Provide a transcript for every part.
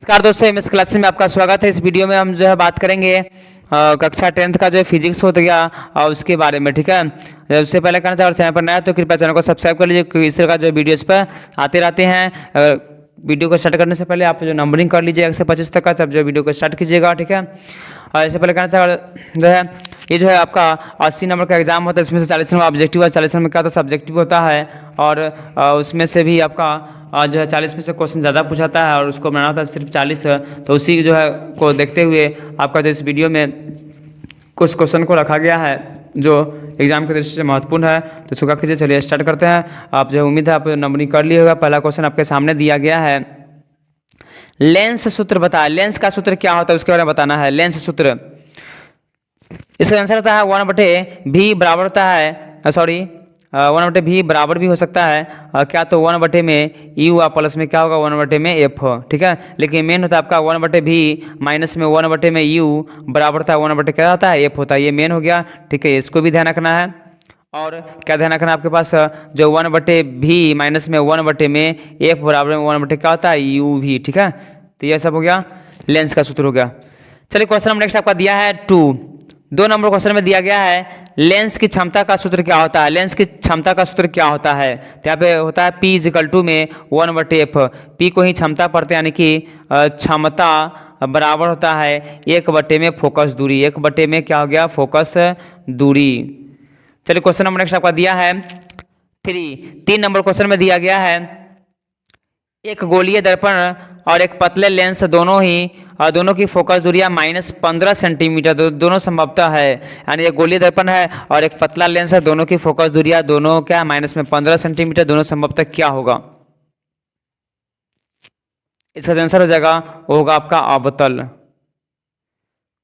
नमस्कार दोस्तों, MS classes में आपका स्वागत है। इस वीडियो में हम जो है बात करेंगे कक्षा 10th का जो फिजिक्स हो गया उसके बारे में। ठीक है, उससे पहले कहना चाहिए, चैनल पर नया तो कृपया चैनल को सब्सक्राइब कर लीजिए क्योंकि इस तरह का जो वीडियोस पर आते रहते हैं। वीडियो को स्टार्ट करने से पहले आप जो नंबरिंग कर लीजिए 1 से 25 तक का, जब जो वीडियो को स्टार्ट कीजिएगा। ठीक है, और इससे पहले कहना चाहिए जो है ये जो है आपका 80 नंबर का एग्जाम होता है, इसमें से 40 नंबर ऑब्जेक्टिव है, 40 नंबर का तो सब्जेक्टिव होता है। और उसमें से भी आपका जो है 40 में से क्वेश्चन ज़्यादा पूछाता है और उसको बनाना होता है सिर्फ 40 है। तो उसी जो है को देखते हुए आपका जो इस वीडियो में कुछ क्वेश्चन को रखा गया है जो एग्जाम की दृष्टि से महत्वपूर्ण है। तो इसको क्या कीजिए, चलिए स्टार्ट करते हैं। आप जो उम्मीद है आप नंबरिंग कर लिए होगा। पहला क्वेश्चन आपके सामने दिया गया है, लेंस सूत्र बताया। लेंस का सूत्र क्या होता है उसके बारे में बताना है। लेंस सूत्र, इसका आंसर होता है 1/v बराबर होता है, सॉरी 1/v बराबर भी हो सकता है क्या, तो 1/में यू और प्लस में क्या होगा 1/में एफ। ठीक है, लेकिन मेन होता है आपका 1/v माइनस में 1/में यू बराबर होता है 1/, क्या होता है एफ होता है। ये मेन हो गया। ठीक है, इसको भी ध्यान रखना है। और क्या ध्यान रखना है आपके पास, जो 1/v माइनस में 1/में एफ बराबर में 1/, क्या होता है यू भी। ठीक है, तो ये सब हो गया, लेंस का सूत्र हो गया। चलिए क्वेश्चन नंबर नेक्स्ट आपका दिया है 2 नंबर क्वेश्चन में दिया गया है, लेंस की क्षमता का सूत्र क्या होता है। लेंस की क्षमता का सूत्र क्या होता है, तो यहाँ पे होता है P इजिकल टू में 1/f। P को ही क्षमता पढ़ते हैं, यानी कि क्षमता बराबर होता है 1/, में फोकस दूरी। 1/, में क्या हो गया फोकस दूरी। चलिए क्वेश्चन नंबर नेक्स्ट आपका दिया है 3 नंबर क्वेश्चन में दिया गया है, एक गोलीय दर्पण और एक पतले लेंस दोनों की फोकस दूरियां -15 सेंटीमीटर दोनों संभवतः है। यानी एक गोलीय दर्पण है और एक पतला लेंस है, दोनों की फोकस दूरियां दोनों क्या -15 सेंटीमीटर दोनों संभवतः क्या होगा। इसका जो आंसर हो जाएगा वो होगा आपका अवतल।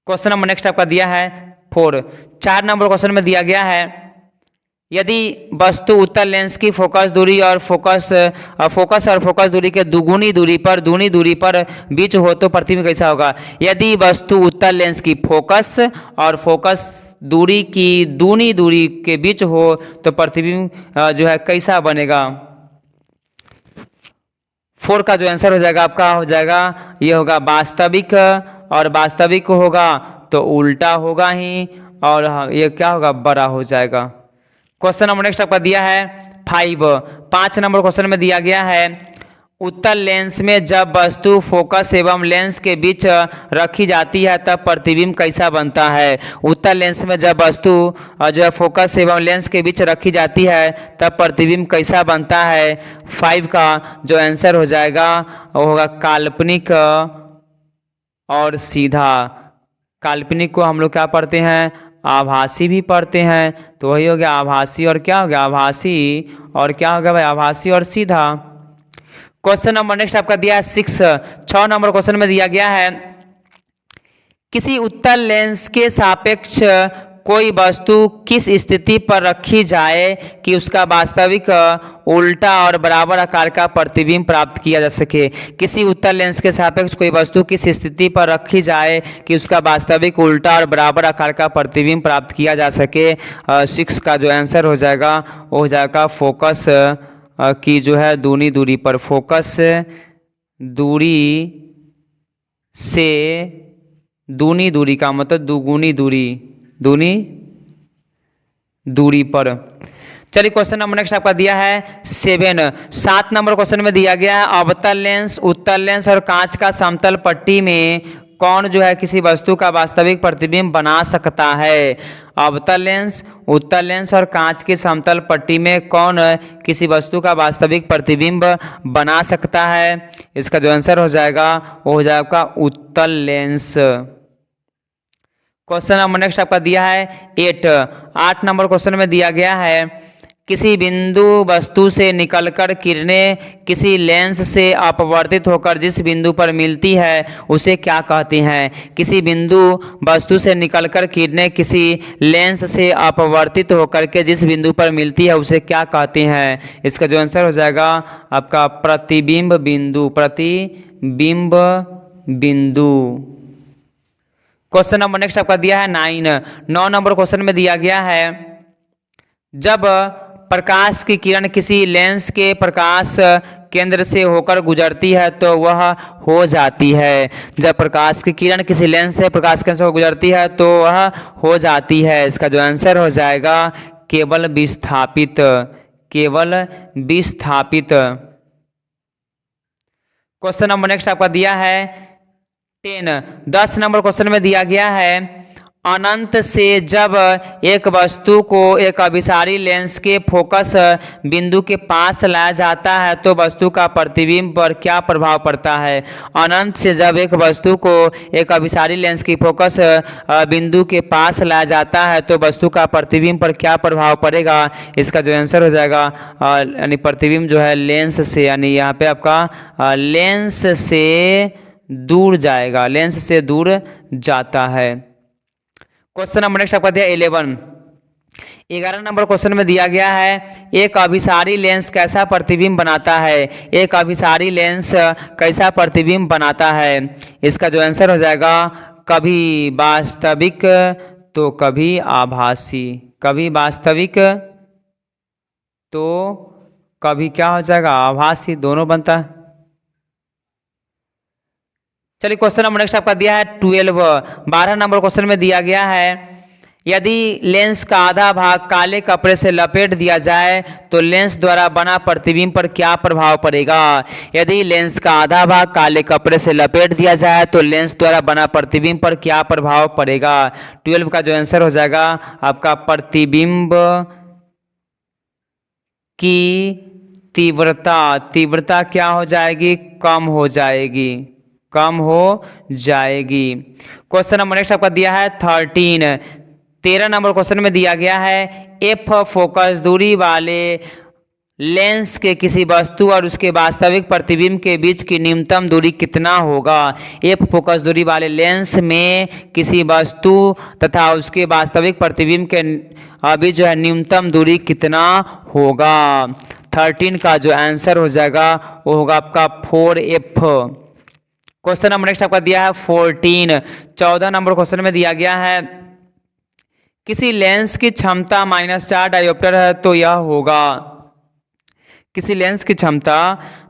क्वेश्चन नंबर नेक्स्ट आपका दिया है 4 नंबर क्वेश्चन में दिया गया है, यदि वस्तु उत्तल लेंस की फोकस दूरी और फोकस दूरी के दूनी दूरी पर बीच हो तो प्रतिबिंब कैसा होगा। यदि वस्तु उत्तल लेंस की फोकस और फोकस दूरी की दूनी दूरी के बीच हो तो प्रतिबिंब जो है कैसा बनेगा। 4 का जो आंसर हो जाएगा आपका हो जाएगा ये होगा वास्तविक, और वास्तविक होगा तो उल्टा होगा ही, और ये क्या होगा बड़ा हो जाएगा। क्वेश्चन नंबर नेक्स्ट आपका दिया है 5 नंबर क्वेश्चन में दिया गया है, उत्तल लेंस में जब वस्तु फोकस एवं लेंस के बीच रखी जाती है तब प्रतिबिंब कैसा बनता है। उत्तल लेंस में जब वस्तु जो है फोकस एवं लेंस के बीच रखी जाती है तब प्रतिबिंब कैसा बनता है। 5 का जो आंसर हो जाएगा वो होगा काल्पनिक और सीधा। काल्पनिक को हम लोग क्या पढ़ते हैं, आभासी भी पढ़ते हैं, तो वही हो गया आभासी और क्या हो गया आभासी, और क्या हो गया भाई आभासी और सीधा। क्वेश्चन नंबर नेक्स्ट आपका दिया है 6 नंबर क्वेश्चन में दिया गया है, किसी उत्तल लेंस के सापेक्ष कोई वस्तु किस स्थिति पर रखी जाए कि उसका वास्तविक उल्टा और बराबर आकार का प्रतिबिंब प्राप्त किया जा सके। किसी उत्तल लेंस के सापेक्ष कोई वस्तु किस स्थिति पर रखी जाए कि उसका वास्तविक उल्टा और बराबर आकार का प्रतिबिंब प्राप्त किया जा सके। 6 का जो आंसर हो जाएगा वो हो जाएगा फोकस की जो है दूनी दूरी पर। फोकस दूरी से दूनी दूरी का मतलब दुगुनी दूनी दूरी पर। चलिए क्वेश्चन नंबर नेक्स्ट आपका दिया है 7 नंबर क्वेश्चन में दिया गया है, अवतल लेंस, उत्तल लेंस और कांच का समतल पट्टी में कौन जो है किसी वस्तु का वास्तविक प्रतिबिंब बना सकता है। अवतल लेंस, उत्तल लेंस और कांच की समतल पट्टी में कौन किसी वस्तु का वास्तविक प्रतिबिंब बना सकता है। इसका जो आंसर हो जाएगा वो हो जाएगा उत्तल लेंस। क्वेश्चन नंबर नेक्स्ट आपका दिया है 8 नंबर क्वेश्चन में दिया गया है, किसी बिंदु वस्तु से निकलकर किरणें किसी लेंस से अपवर्तित होकर जिस बिंदु पर मिलती है उसे क्या कहते हैं। किसी बिंदु वस्तु से निकलकर किरणें किसी लेंस से अपवर्तित होकर के जिस बिंदु पर मिलती है उसे क्या कहते हैं। इसका जो आंसर हो जाएगा आपका प्रतिबिंब बिंदु। प्रतिबिंब बिंदु। क्वेश्चन नंबर नेक्स्ट आपका दिया है 9 नंबर क्वेश्चन में दिया गया है, जब प्रकाश की किरण किसी लेंस के प्रकाश केंद्र से होकर गुजरती है तो वह हो जाती है। जब प्रकाश की किरण किसी लेंस से प्रकाश केंद्र से होकर गुजरती है तो वह हो जाती है। इसका जो आंसर हो जाएगा केवल विस्थापित, केवल विस्थापित। क्वेश्चन नंबर नेक्स्ट आपका दिया है 10 नंबर क्वेश्चन में दिया गया है अनंत से जब एक वस्तु को एक अभिसारी लेंस के फोकस बिंदु के पास लाया जाता है तो वस्तु का प्रतिबिंब पर क्या प्रभाव पड़ता है। अनंत से जब एक वस्तु को एक अभिसारी लेंस की फोकस बिंदु के पास लाया जाता है तो वस्तु का प्रतिबिंब पर क्या प्रभाव पड़ेगा। इसका जो आंसर हो जाएगा यानी प्रतिबिंब जो है लेंस से, यानी यहाँ पे आपका लेंस से दूर जाएगा, लेंस से दूर जाता है। क्वेश्चन नंबर नेक्स्ट आपका दिया 11 नंबर क्वेश्चन में दिया गया है एक अभिसारी लेंस कैसा प्रतिबिंब बनाता है। एक अभिसारी लेंस कैसा प्रतिबिंब बनाता है। इसका जो आंसर हो जाएगा कभी वास्तविक तो कभी आभासी, कभी वास्तविक तो कभी क्या हो जाएगा आभासी, दोनों बनता है। चलिए क्वेश्चन नंबर नेक्स्ट आपका दिया है 12 नंबर क्वेश्चन में दिया गया है यदि लेंस का आधा भाग काले कपड़े से लपेट दिया जाए तो लेंस द्वारा बना प्रतिबिंब पर क्या प्रभाव पड़ेगा। यदि लेंस का आधा भाग काले कपड़े से लपेट दिया जाए तो लेंस द्वारा बना प्रतिबिंब पर क्या प्रभाव पड़ेगा। 12 का जो आंसर हो जाएगा आपका प्रतिबिंब की तीव्रता, तीव्रता क्या हो जाएगी, कम हो जाएगी, कम हो जाएगी। क्वेश्चन नंबर नेक्स्ट आपका दिया है 13 नंबर क्वेश्चन में दिया गया है एफ फोकस दूरी वाले लेंस के किसी वस्तु और उसके वास्तविक प्रतिबिंब के बीच की न्यूनतम दूरी कितना होगा। एफ फोकस दूरी वाले लेंस में किसी वस्तु तथा उसके वास्तविक प्रतिबिंब के बीच जो है न्यूनतम दूरी कितना होगा। 13 का जो आंसर हो जाएगा वो होगा आपका 4F। क्वेश्चन नंबर नेक्स्ट आपका दिया है 14 नंबर क्वेश्चन में दिया गया है किसी लेंस की क्षमता -4 डायोप्टर है तो यह होगा। किसी लेंस की क्षमता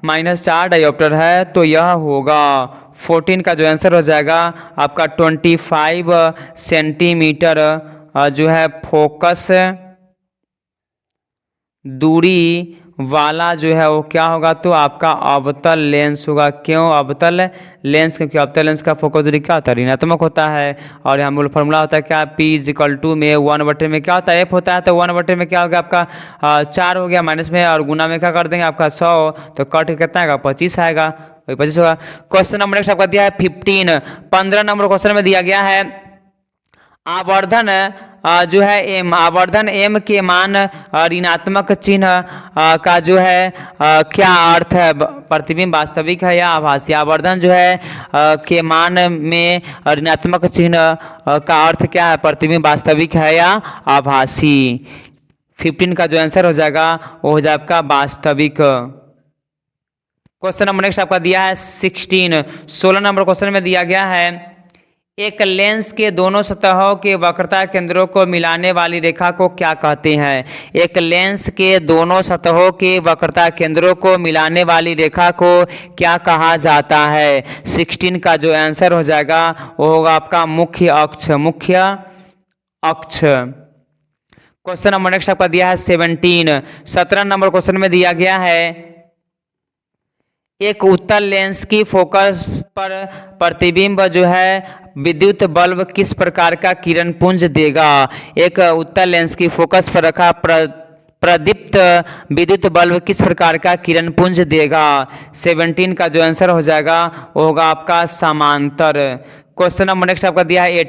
-4 डायोप्टर है तो यह होगा। 14 का जो आंसर हो जाएगा आपका 25 सेंटीमीटर जो है फोकस दूरी वाला जो है वो क्या होगा तो आपका अवतल लेंस होगा। क्यों अवतल लेंस, क्योंकि अवतल लेंस का फोकस दूरी क्या होता है ऋणात्मक होता है। और यहाँ मूल फॉर्मूला होता है क्या P में 1/में क्या होता है F होता है तो 1/में क्या हो गया आपका 4 हो गया, माइनस में और गुना में क्या कर देंगे आपका 100 तो कट के कितना आएगा 25 आएगा, वही 25 होगा। क्वेश्चन नंबर नेक्स्ट आपका दिया है 15 नंबर क्वेश्चन में दिया गया है आवर्धन जो है m, आवर्धन m के मान ऋणात्मक चिन्ह का जो है क्या अर्थ है। प्रतिबिंब वास्तविक है या आभासी। आवर्धन जो है के मान में ऋणात्मक चिन्ह का अर्थ क्या है, प्रतिबिंब वास्तविक है या आभासी। 15 का जो आंसर हो जाएगा वो हो जाएगा आपका वास्तविक। क्वेश्चन नंबर नेक्स्ट आपका दिया है 16 नंबर क्वेश्चन में दिया गया है एक लेंस के दोनों सतहों के वक्रता केंद्रों को मिलाने वाली रेखा को क्या कहते हैं। एक लेंस के दोनों सतहों के वक्रता केंद्रों को मिलाने वाली रेखा को क्या कहा जाता है। 16 का जो आंसर हो जाएगा वो होगा आपका मुख्य अक्ष, मुख्य अक्ष। क्वेश्चन नंबर नेक्स्ट आपका दिया है 17 नंबर क्वेश्चन में दिया गया है एक उत्तल लेंस की फोकस पर प्रतिबिंब जो है विद्युत बल्ब किस प्रकार का किरण पुंज देगा। एक उत्तल लेंस की फोकस पर रखा प्रदीप्त विद्युत बल्ब किस प्रकार का किरण पुंज देगा। 17 का जो आंसर हो जाएगा वो होगा आपका समांतर। क्वेश्चन नंबर नेक्स्ट आपका दिया है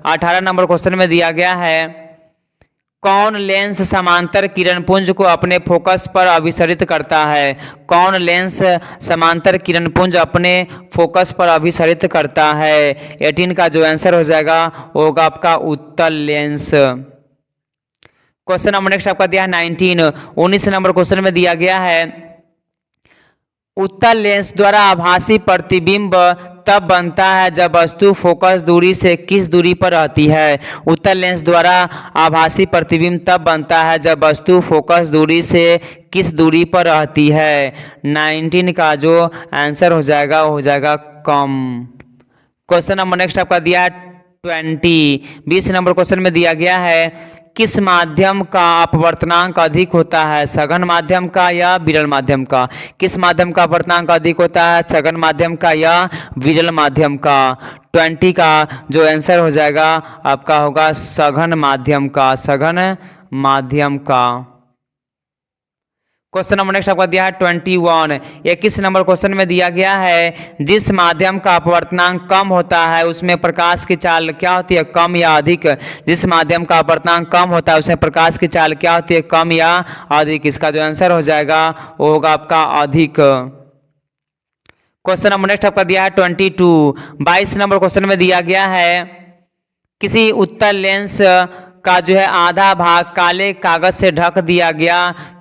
18 नंबर क्वेश्चन में दिया गया है कौन लेंस समांतर किरण पुंज को अपने फोकस पर अभिसरित करता है। कौन लेंस समांतर किरण पुंज अपने फोकस पर अभिसरित करता है। 18 का जो आंसर हो जाएगा वो होगा आपका उत्तल लेंस। क्वेश्चन नंबर नेक्स्ट आपका दिया है 19 नंबर क्वेश्चन में दिया गया है उत्तल लेंस द्वारा आभासी प्रतिबिंब तब बनता है जब वस्तु फोकस दूरी से किस दूरी पर रहती है। उत्तल लेंस द्वारा आभासी प्रतिबिंब तब बनता है जब वस्तु फोकस दूरी से किस दूरी पर रहती है। 19 का जो आंसर हो जाएगा वो हो जाएगा कम। क्वेश्चन नंबर नेक्स्ट आपका दिया है 20 नंबर क्वेश्चन में दिया गया है किस माध्यम का अपवर्तनांक अधिक होता है, सघन माध्यम का या विरल माध्यम का। किस माध्यम का अपवर्तनांक अधिक होता है, सघन माध्यम का या विरल माध्यम का। 20 का जो आंसर हो जाएगा आपका होगा सघन माध्यम का, सघन माध्यम का। क्वेश्चन नंबर नेक्स्ट आपका दिया है 21। 21 नंबर क्वेश्चन में दिया गया है जिस माध्यम का अपवर्तनांक कम होता है उसमें प्रकाश की चाल क्या होती है, कम या अधिक। जिस माध्यम का अपवर्तनांक कम होता है उसमें प्रकाश की चाल क्या होती है, कम या अधिक। इसका जो आंसर हो जाएगा वो होगा आपका अधिक। क्वेश्चन नंबर नेक्स्ट आपका दिया है 22। 22 नंबर क्वेश्चन में दिया गया है किसी उत्तल लेंस का जो है आधा भाग काले कागज से ढक दिया गया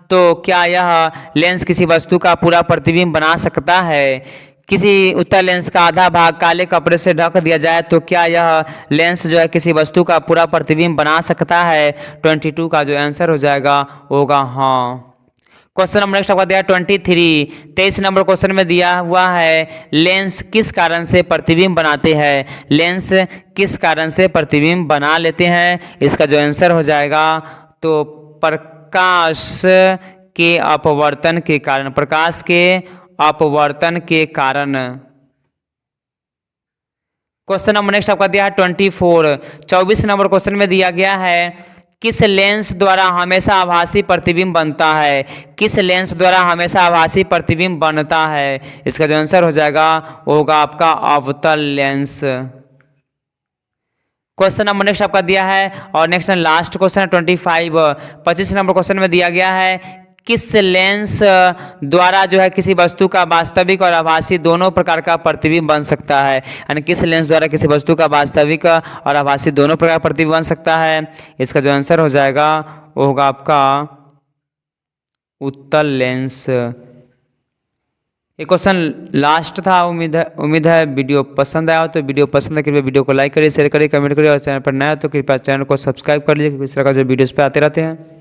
तो क्या यह लेंस किसी वस्तु का पूरा प्रतिबिंब बना सकता है। किसी उत्तल लेंस का आधा भाग काले कपड़े से ढक दिया जाए तो क्या यह लेंस जो है किसी वस्तु का पूरा प्रतिबिंब बना सकता है। 22 का जो आंसर हो जाएगा होगा हाँ। क्वेश्चन नंबर नेक्स्ट आपका दिया 23। 23 नंबर क्वेश्चन में दिया हुआ है लेंस किस कारण से प्रतिबिंब बनाते हैं। लेंस किस कारण से प्रतिबिंब बना लेते हैं। इसका जो आंसर हो जाएगा तो प्रकाश के अपवर्तन के कारण, प्रकाश के अपवर्तन के कारण। क्वेश्चन नंबर नेक्स्ट आपका दिया है 24। 24 नंबर क्वेश्चन में दिया गया है किस लेंस द्वारा हमेशा आभासी प्रतिबिंब बनता है। किस लेंस द्वारा हमेशा आभासी प्रतिबिंब बनता है। इसका जो आंसर हो जाएगा वो होगा आपका अवतल लेंस। क्वेश्चन नंबर नेक्स्ट आपका दिया है और नेक्स्ट लास्ट क्वेश्चन है 25। 25 नंबर क्वेश्चन में दिया गया है किस लेंस द्वारा जो है किसी वस्तु का वास्तविक और आभासी दोनों प्रकार का प्रतिबिंब बन सकता है। यानी किस लेंस द्वारा किसी वस्तु का वास्तविक और आभासी दोनों प्रकार का प्रतिबिंब बन सकता है। इसका जो आंसर हो जाएगा वो होगा आपका उत्तल लेंस। ये क्वेश्चन लास्ट था। उम्मीद है वीडियो पसंद आया हो तो वीडियो पसंद है कृपया वीडियो को लाइक करिए, शेयर करिए, कमेंट करिए और चैनल पर नया हो तो कृपया चैनल को सब्सक्राइब कर लीजिए क्योंकि इस तरह का जो वीडियोस पे आते रहते हैं।